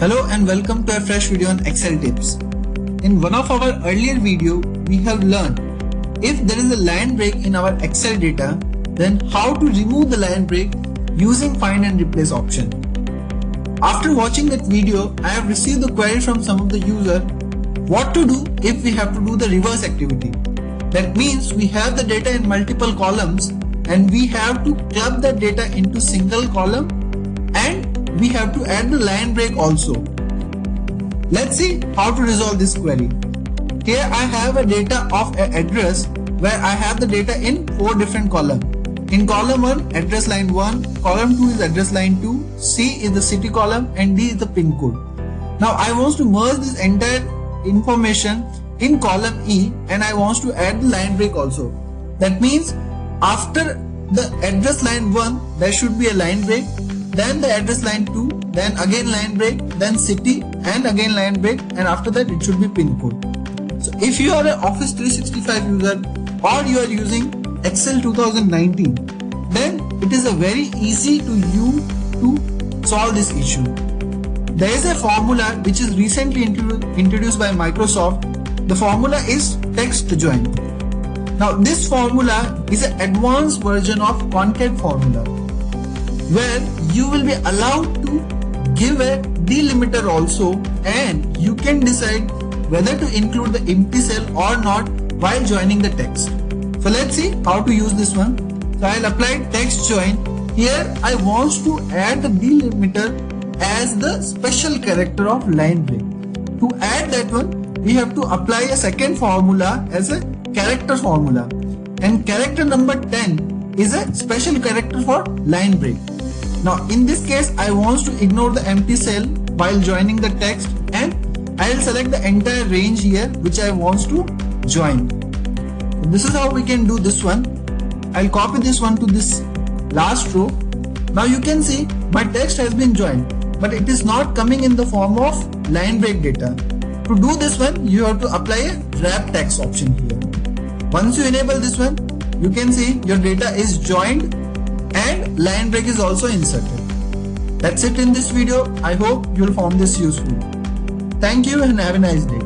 Hello and welcome to a fresh video on Excel tips. In one of our earlier video, we have learned if there is a line break in our Excel data, then how to remove the line break using find and replace option. After watching that video, I have received the query from some of the user what to do if we have to do the reverse activity. That means we have the data in multiple columns and we have to club the data into single column and we have to add the line break also. Let's see how to resolve this query. Here I have a data of an address where I have the data in 4 different columns. In column 1, address line 1, column 2 is address line 2, C is the city column and D is the pin code. Now I want to merge this entire information in column E and I want to add the line break also. That means after the address line 1 there should be a line break, then the address line 2, then again line break, then city and again line break, and after that it should be pin code. So if you are an Office 365 user or you are using Excel 2019, then it is a very easy to you to solve this issue. There is a formula which is recently introduced by Microsoft. The formula is text join. Now this formula is an advanced version of concat formula, where you will be allowed to give a delimiter also and you can decide whether to include the empty cell or not while joining the text. So let's see how to use this one. So I'll apply text join. Here I want to add the delimiter as the special character of line break. To add that one, we have to apply a second formula as a character formula, and character number 10 is a special character for line break. Now in this case I want to ignore the empty cell while joining the text and I will select the entire range here which I want to join. This is how we can do this one. I'll copy this one to this last row. Now you can see my text has been joined, but it is not coming in the form of line break data. To do this one, you have to apply a wrap text option here. Once you enable this one, you can see your data is joined and line break is also inserted. That's it in this video. I hope you'll find this useful. Thank you and have a nice day.